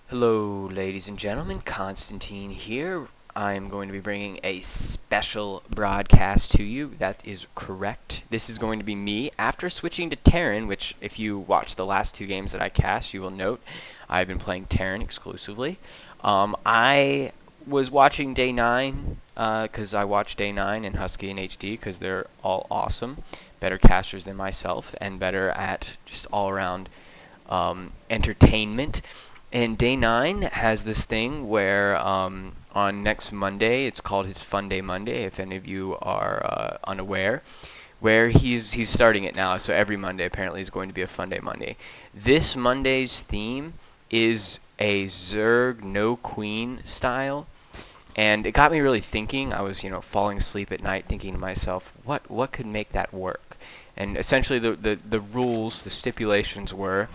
Hello, ladies and gentlemen. Constantine here. I am going to be bringing a special broadcast to you. That is correct. This is going to be me after switching to Terran, which, if you watch the last two games that I cast, you will note I've been playing Terran exclusively. I was watching Day 9 because I watch Day 9 and Husky and HD because they're all awesome. Better casters than myself and better at just all-around entertainment. And Day 9 has this thing where on next Monday, it's called his Fun Day Monday, if any of you are unaware, where he's starting it now. So every Monday apparently is going to be a Fun Day Monday. This Monday's theme is a Zerg no queen style. And it got me really thinking. I was, falling asleep at night thinking to myself, what could make that work? And essentially the rules, the stipulations were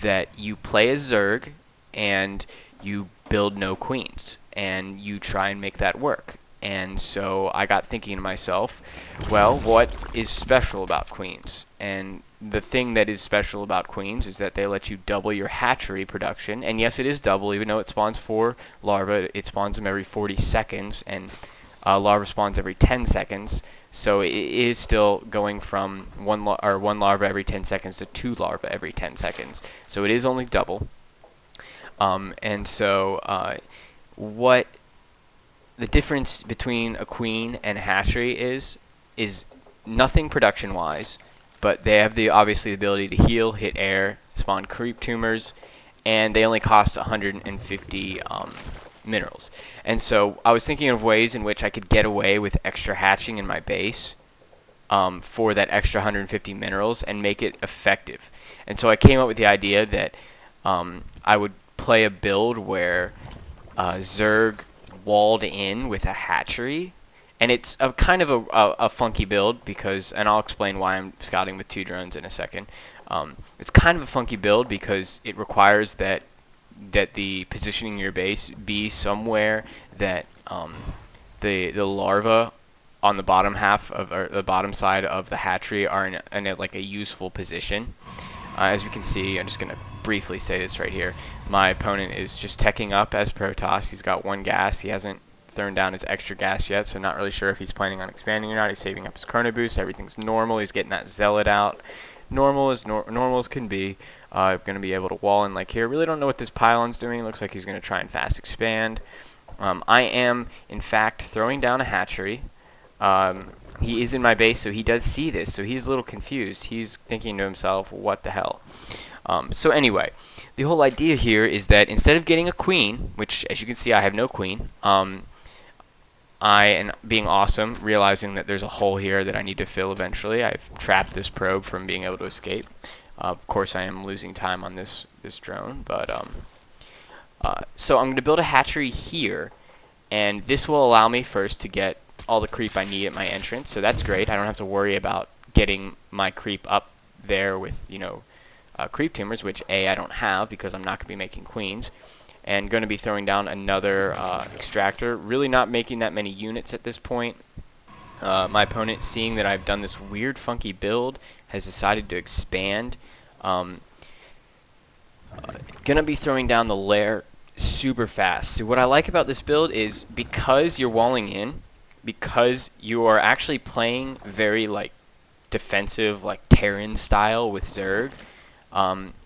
that you play a Zerg and you build no queens, and you try and make that work. And so I got thinking to myself, well, what is special about queens? And the thing that is special about queens is that they let you double your hatchery production. And yes, it is double, even though it spawns 4 larvae. It spawns them every 40 seconds, and larva spawns every 10 seconds. So it is still going from one larva every 10 seconds to 2 larvae every 10 seconds. So it is only double. And so what the difference between a queen and a hatchery is nothing production-wise, but they have obviously the ability to heal, hit air, spawn creep tumors, and they only cost 150 minerals. And so I was thinking of ways in which I could get away with extra hatching in my base for that extra 150 minerals and make it effective. And so I came up with the idea that I would play a build where Zerg walled in with a hatchery, and it's a kind of a funky build because, and I'll explain why I'm scouting with 2 drones in a second. It's kind of a funky build because it requires that the positioning in your base be somewhere that the larva on the bottom half of, or the bottom side of the hatchery are in like a useful position. As you can see, I'm just going to briefly say this right here. My opponent is just teching up as Protoss. He's got 1 gas. He hasn't thrown down his extra gas yet, so not really sure if he's planning on expanding or not. He's saving up his Chrono Boost. Everything's normal. He's getting that Zealot out. Normal as can be. Going to be able to wall in like here. Really don't know what this pylon's doing. Looks like he's going to try and fast expand. I am, in fact, throwing down a hatchery. He is in my base, so he does see this, so he's a little confused. He's thinking to himself, what the hell? So anyway, the whole idea here is that instead of getting a queen, which as you can see I have no queen, I am being awesome, realizing that there's a hole here that I need to fill eventually. I've trapped this probe from being able to escape. Of course I am losing time on this drone, but so I'm going to build a hatchery here, and this will allow me first to get all the creep I need at my entrance, so that's great. I don't have to worry about getting my creep up there with, creep tumors, which I don't have because I'm not going to be making queens. And going to be throwing down another extractor. Really not making that many units at this point. My opponent, seeing that I've done this weird funky build, has decided to expand. Going to be throwing down the lair super fast. So what I like about this build is because you're walling in, because you are actually playing very defensive, Terran style with Zerg,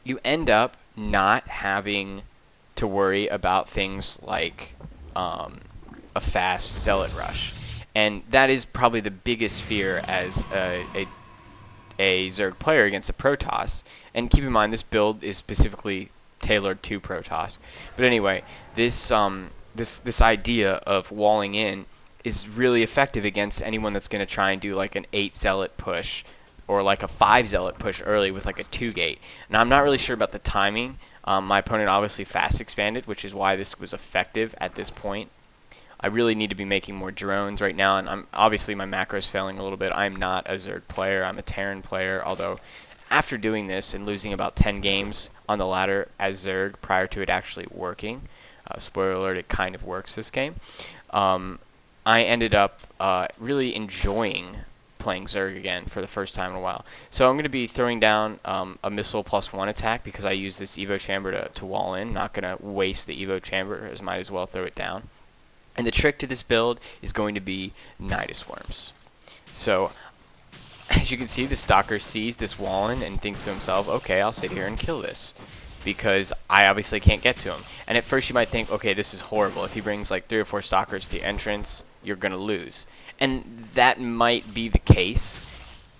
you end up not having to worry about things like a fast Zealot rush. And that is probably the biggest fear as a Zerg player against a Protoss. And keep in mind, this build is specifically tailored to Protoss. But anyway, this idea of walling in is really effective against anyone that's going to try and do like an 8 Zealot push or like a 5 Zealot push early with like a 2 gate. Now I'm not really sure about the timing. My opponent obviously fast expanded, which is why this was effective at this point. I really need to be making more drones right now, and obviously my macro is failing a little bit. I'm not a Zerg player. I'm a Terran player, although after doing this and losing about 10 games on the ladder as Zerg prior to it actually working, spoiler alert, it kind of works this game, I ended up really enjoying playing Zerg again for the first time in a while. So I'm going to be throwing down a missile +1 attack because I use this Evo Chamber to wall in. Not going to waste the Evo Chamber, as might as well throw it down. And the trick to this build is going to be Nidus Worms. So as you can see, the Stalker sees this wall-in and thinks to himself, okay, I'll sit here and kill this, because I obviously can't get to him. And at first you might think, okay, this is horrible. If he brings like 3 or 4 Stalkers to the entrance, you're going to lose. And that might be the case.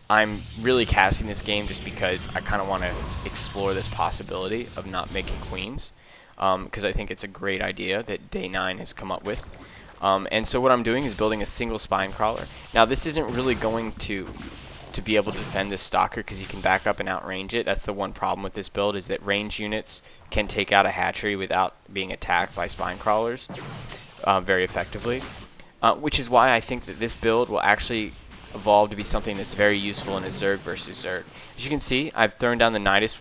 I'm really casting this game just because I kind of want to explore this possibility of not making queens, because I think it's a great idea that Day 9 has come up with. And so what I'm doing is building a single spine crawler. Now this isn't really going to be able to defend this Stalker because he can back up and outrange it. That's the one problem with this build, is that range units can take out a hatchery without being attacked by spine crawlers very effectively. Which is why I think that this build will actually evolve to be something that's very useful in a Zerg versus Zerg. As you can see, I've thrown down the Nidus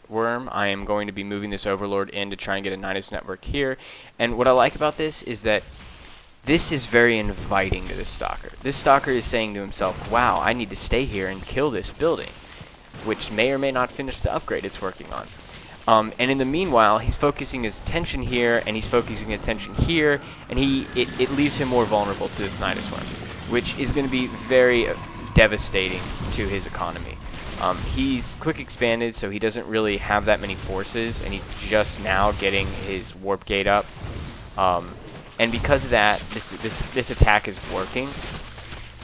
worm. I am going to be moving this Overlord in to try and get a Nidus network here. And what I like about this is that this is very inviting to this Stalker. This Stalker is saying to himself, wow, I need to stay here and kill this building, which may or may not finish the upgrade it's working on. And in the meanwhile, he's focusing his attention here, and he's focusing attention here, and it leaves him more vulnerable to this Nidus worm, which is going to be very devastating to his economy. He's quick expanded, so he doesn't really have that many forces, and he's just now getting his warp gate up. And because of that, this attack is working.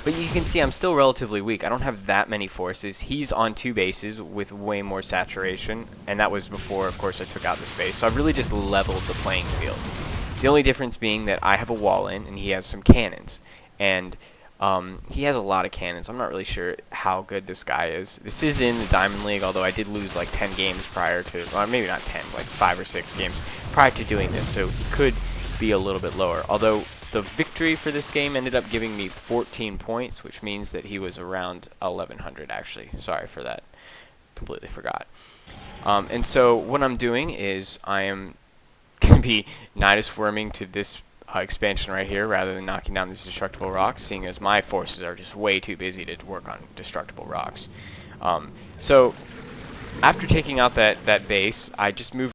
But you can see I'm still relatively weak. I don't have that many forces. He's on 2 bases with way more saturation, and that was before, of course, I took out the space. So I've really just leveled the playing field. The only difference being that I have a wall in, and he has some cannons. And he has a lot of cannons. I'm not really sure how good this guy is. This is in the Diamond League, although I did lose like 10 games prior to, well, maybe not 10, like 5 or 6 games prior to doing this, so he could be a little bit lower. Although the victory for this game ended up giving me 14 points, which means that he was around 1100 actually. Sorry for that. Completely forgot. And so what I'm doing is I am going to be Nidus worming to this expansion right here rather than knocking down these destructible rocks, seeing as my forces are just way too busy to work on destructible rocks. So after taking out that base, I just moved